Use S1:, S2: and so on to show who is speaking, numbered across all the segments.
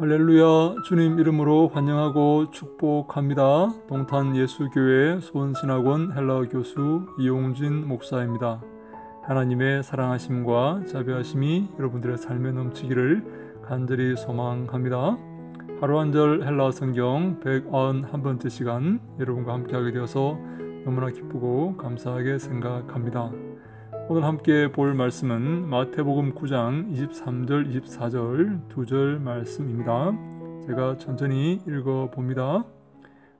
S1: 할렐루야. 주님 이름으로 환영하고 축복합니다. 동탄 예수교회 소원신학원 헬라어 교수 이용진 목사입니다. 하나님의 사랑하심과 자비하심이 여러분들의 삶에 넘치기를 간절히 소망합니다. 하루 한 절 헬라어 성경 191번째 시간 여러분과 함께하게 되어서 너무나 기쁘고 감사하게 생각합니다. 오늘 함께 볼 말씀은 마태복음 9장 23절 24절 두 절 말씀입니다. 제가 천천히 읽어봅니다.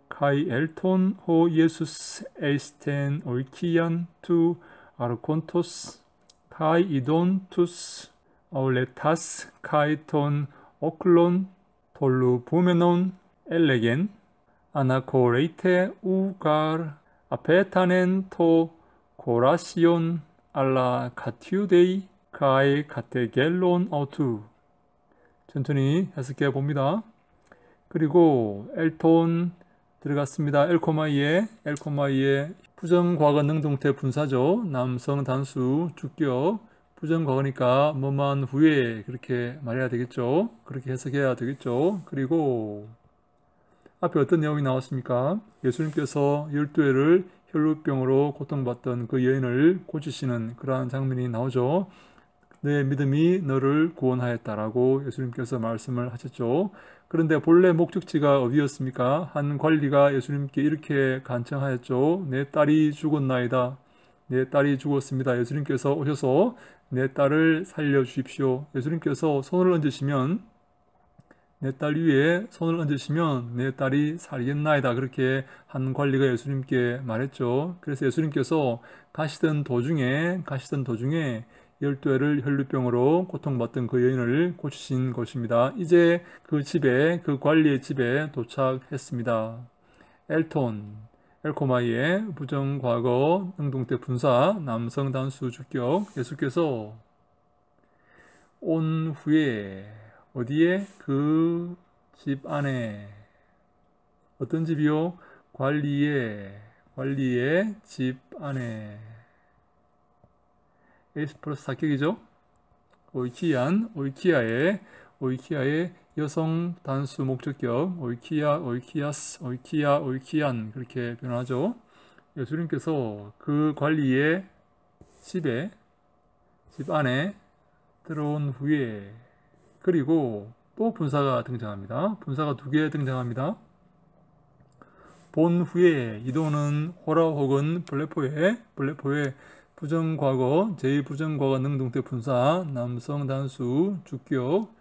S1: Kai elton ho Jesus eisten oikian tu arkontos kai idontus auletas kai ton oklon tollu bumenon elegen anakoreite ugar apetanen to korasion 알라 카티우데이 카이 카테겔론 어투. 천천히 해석해 봅니다. 그리고 엘톤 들어갔습니다. 엘코마이에 부정과거 능동태 분사죠. 남성 단수 주격 부정과거니까 뭐만 후에 그렇게 말해야 되겠죠. 그렇게 해석해야 되겠죠. 그리고 앞에 어떤 내용이 나왔습니까? 예수님께서 12회를 혈루병으로 고통받던 그 여인을 고치시는 그러한 장면이 나오죠. 내 믿음이 너를 구원하였다라고 예수님께서 말씀을 하셨죠. 그런데 본래 목적지가 어디였습니까? 한 관리가 예수님께 이렇게 간청하였죠. 내 딸이 죽었나이다. 내 딸이 죽었습니다. 예수님께서 오셔서 내 딸을 살려주십시오. 예수님께서 손을 얹으시면 내 딸 위에 손을 얹으시면 내 딸이 살겠나이다. 그렇게 한 관리가 예수님께 말했죠. 그래서 예수님께서 가시던 도중에 12회를 혈루병으로 고통받던 그 여인을 고치신 것입니다. 이제 그 관리의 집에 도착했습니다. 엘코마이의 부정과거 능동태 분사 남성 단수 주격 예수께서 온 후에 어디에? 그 집 안에. 어떤 집이요? 관리의 집 안에. 에이스 플러스 사격이죠? 오이키아의 여성 단수 목적격 오이키안 그렇게 변하죠. 예수님께서 그 관리의 집 안에 들어온 후에 그리고 또 분사가 등장합니다. 분사가 두 개 등장합니다. 본 후에 이도는 호라 혹은 블레포의 부정과거 제2부정과거 능동태 분사 남성 단수 주격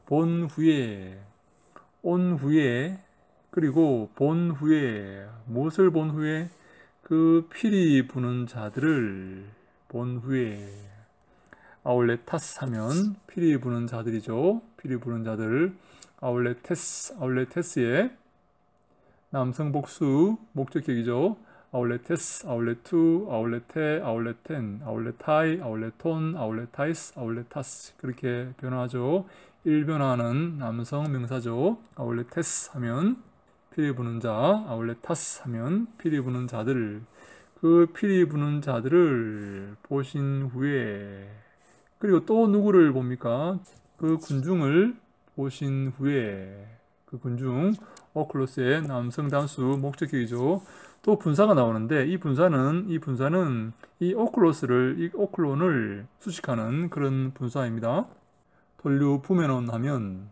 S1: 본 후에 온 후에 그리고 본 후에 무엇을 본 후에? 그 피리 부는 자들을 본 후에 아울레타스 하면 피리 부는 자들이죠. 피리 부는 자들. 아울레테스의 남성 복수 목적격이죠. 아울레테스, 아울레투, 아울레테, 아울레텐, 아울레타이, 아울레톤, 아울레타이스, 아울레타스 그렇게 변화하죠. 1변화는 남성 명사죠. 아울레테스 하면 피리 부는 자, 아울레타스 하면 피리 부는 자들. 그 피리 부는 자들을 보신 후에 그리고 또 누구를 봅니까? 그 군중을 보신 후에 그 군중 오클로스의 남성 단수 목적격이죠. 또 분사가 나오는데 이 분사는 이 오클론을 수식하는 그런 분사입니다. 돌류 부메논 하면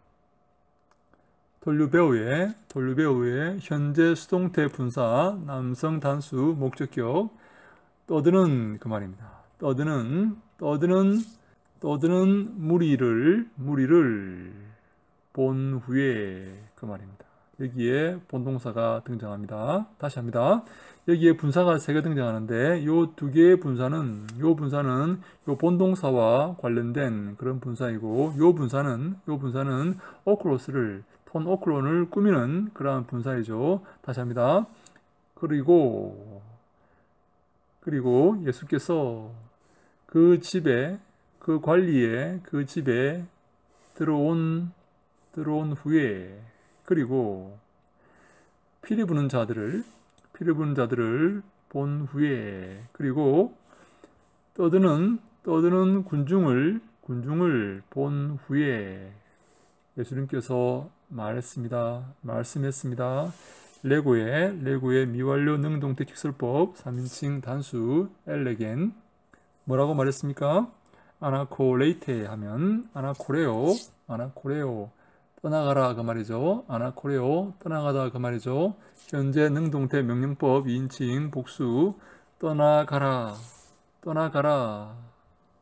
S1: 돌류배우의 현재 수동태 분사 남성 단수 목적격 떠드는 그 말입니다. 떠드는 무리를 본 후에 그 말입니다. 여기에 본동사가 등장합니다. 다시 합니다. 여기에 분사가 3개 등장하는데 요 두 개의 분사는 요 본동사와 관련된 그런 분사이고 요 분사는 톤 오클론을 꾸미는 그러한 분사이죠. 다시 합니다. 그리고 예수께서 그 관리의 그 집에 들어온 후에 그리고 피리 부는 자들을 본 후에 그리고 떠드는 군중을 본 후에 예수님께서 말씀했습니다. 레고의 미완료 능동태 직설법 3인칭 단수 엘레겐 뭐라고 말했습니까? 아나코레이테 하면 아나코레오 떠나가라 그 말이죠. 아나코레오 떠나가다 그 말이죠. 현재 능동태 명령법 2인칭 복수 떠나가라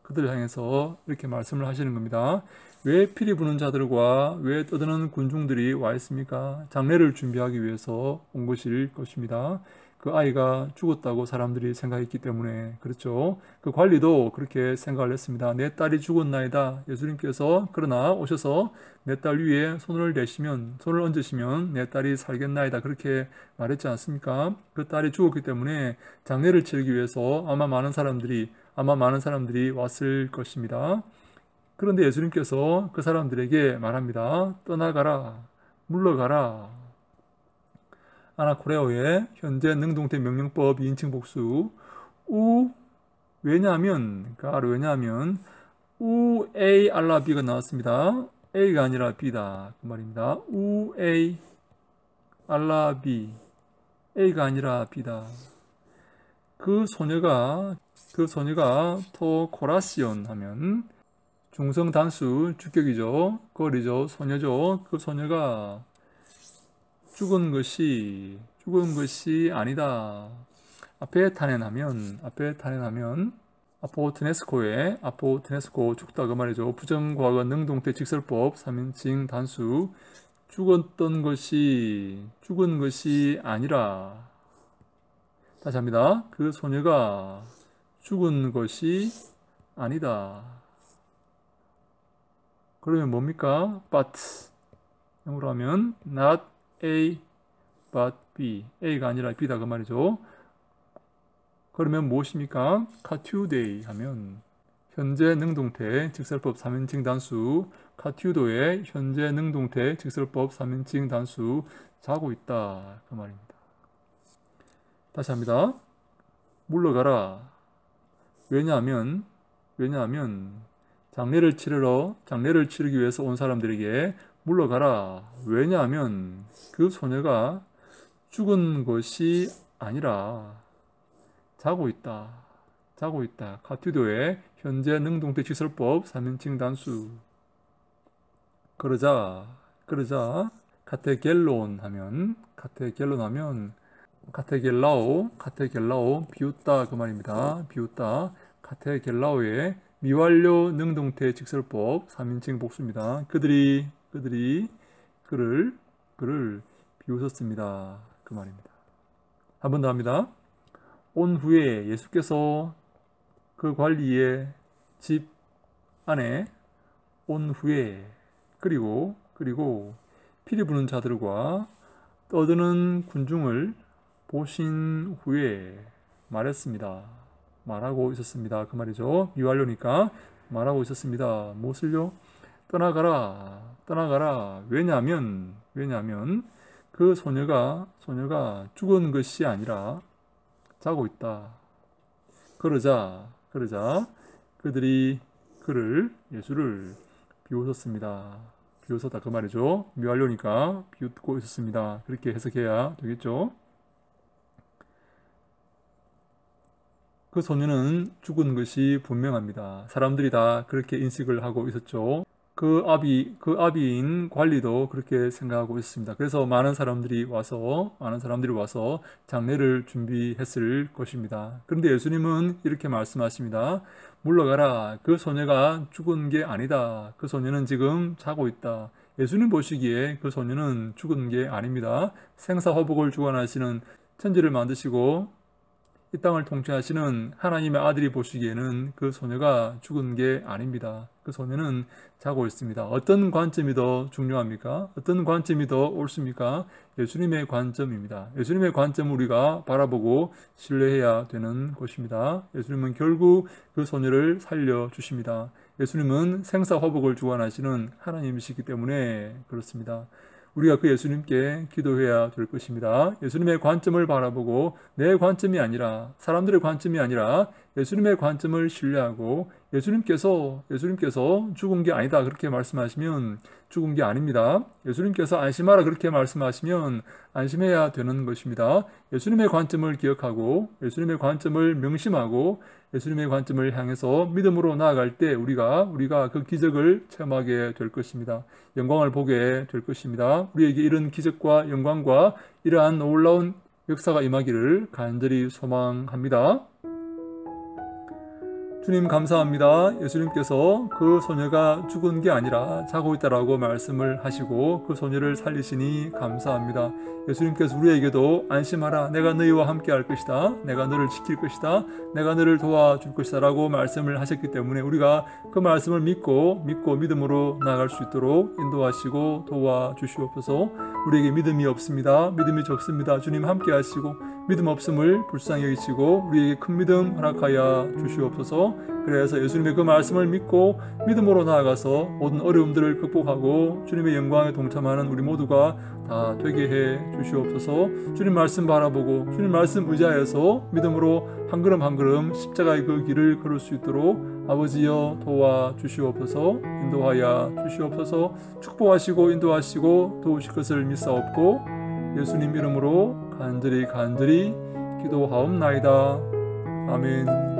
S1: 그들 향해서 이렇게 말씀을 하시는 겁니다. 왜 피리 부는 자들과 왜 떠드는 군중들이 와 있습니까? 장례를 준비하기 위해서 온 것일 것입니다. 그 아이가 죽었다고 사람들이 생각했기 때문에 그렇죠. 그 관리도 그렇게 생각을 했습니다. 내 딸이 죽었나이다. 예수님께서 그러나 오셔서 내 딸 위에 손을 얹으시면 내 딸이 살겠나이다. 그렇게 말했지 않습니까? 그 딸이 죽었기 때문에 장례를 치르기 위해서 아마 많은 사람들이 왔을 것입니다. 그런데 예수님께서 그 사람들에게 말합니다. 떠나가라, 물러가라. 아나코레오의 현재 능동태 명령법 2인칭 복수 왜냐하면 우 A 알라 B가 나왔습니다. A가 아니라 B다 그 말입니다. 우 A 알라 B A가 아니라 B다. 그 소녀가 토코라시온 하면 중성 단수 주격이죠. 거리죠. 소녀죠. 그 소녀가 죽은 것이 아니다. 앞에 탄핵하면 아포트네스코 죽다 그 말이죠. 부정과거 능동태 직설법 3인칭 단수 죽은 것이 아니라 다시 합니다. 그 소녀가 죽은 것이 아니다. 그러면 뭡니까? but 영어로 하면 not A but B A가 아니라 B다 그 말이죠. 그러면 무엇입니까? 카튜데이 하면 현재 능동태 직설법 3인칭 단수 카튜도의 현재 능동태 직설법 3인칭 단수 자고 있다 그 말입니다. 다시 합니다. 물러가라. 왜냐하면 장례를 치르기 위해서 온 사람들에게 물러가라. 왜냐하면 그 소녀가 죽은 것이 아니라 자고 있다. 카튜도의 현재 능동태 직설법 3인칭 단수. 그러자 카테겔라오 비웃다 그 말입니다. 카테겔라오의 미완료 능동태 직설법 3인칭 복수입니다. 그들이 그를 비웃었습니다. 그 말입니다. 한 번 더 합니다. 온 후에 예수께서 그 관리의 집 안에 온 후에 그리고 피리 부는 자들과 떠드는 군중을 보신 후에 말하고 있었습니다. 그 말이죠. 미완료니까 말하고 있었습니다. 무엇을요? 떠나가라. 왜냐하면 그 소녀가 죽은 것이 아니라 자고 있다. 그러자 그들이 예수를 비웃었습니다. 비웃었다 그 말이죠. 미완료니까 비웃고 있었습니다. 그렇게 해석해야 되겠죠. 그 소녀는 죽은 것이 분명합니다. 사람들이 다 그렇게 인식을 하고 있었죠. 그 아비인 관리도 그렇게 생각하고 있습니다. 그래서 많은 사람들이 와서 장례를 준비했을 것입니다. 그런데 예수님은 이렇게 말씀하십니다. 물러가라. 그 소녀가 죽은 게 아니다. 그 소녀는 지금 자고 있다. 예수님 보시기에 그 소녀는 죽은 게 아닙니다. 생사화복을 주관하시는 천지를 만드시고 이 땅을 통치하시는 하나님의 아들이 보시기에는 그 소녀가 죽은 게 아닙니다. 그 소녀는 자고 있습니다. 어떤 관점이 더 중요합니까? 어떤 관점이 더 옳습니까? 예수님의 관점입니다. 예수님의 관점을 우리가 바라보고 신뢰해야 되는 것입니다. 예수님은 결국 그 소녀를 살려주십니다. 예수님은 생사화복을 주관하시는 하나님이시기 때문에 그렇습니다. 우리가 그 예수님께 기도해야 될 것입니다. 예수님의 관점을 바라보고 내 관점이 아니라 사람들의 관점이 아니라 예수님의 관점을 신뢰하고 예수님께서 죽은 게 아니다 그렇게 말씀하시면 죽은 게 아닙니다. 예수님께서 안심하라 그렇게 말씀하시면 안심해야 되는 것입니다. 예수님의 관점을 기억하고 예수님의 관점을 명심하고 예수님의 관점을 향해서 믿음으로 나아갈 때 우리가 그 기적을 체험하게 될 것입니다. 영광을 보게 될 것입니다. 우리에게 이런 기적과 영광과 이러한 놀라운 역사가 임하기를 간절히 소망합니다. 주님 감사합니다. 예수님께서 그 소녀가 죽은 게 아니라 자고 있다라고 말씀을 하시고 그 소녀를 살리시니 감사합니다. 예수님께서 우리에게도 안심하라, 내가 너희와 함께 할 것이다, 내가 너를 지킬 것이다, 내가 너를 도와줄 것이다 라고 말씀을 하셨기 때문에 우리가 그 말씀을 믿고 믿음으로 나아갈 수 있도록 인도하시고 도와주시옵소서. 우리에게 믿음이 없습니다. 믿음이 적습니다. 주님 함께 하시고 믿음 없음을 불쌍히 여기시고 우리에게 큰 믿음 허락하여 주시옵소서. 그래서 예수님의 그 말씀을 믿고 믿음으로 나아가서 모든 어려움들을 극복하고 주님의 영광에 동참하는 우리 모두가 다 되게 해 주시옵소서. 주님 말씀 바라보고 주님 말씀 의지하여서 믿음으로 한 걸음 한 걸음 십자가의 그 길을 걸을 수 있도록 아버지여 도와주시옵소서. 인도하여 주시옵소서. 축복하시고 인도하시고 도우실 것을 믿사옵고 예수님 이름으로 간절히 기도하옵나이다. 아멘.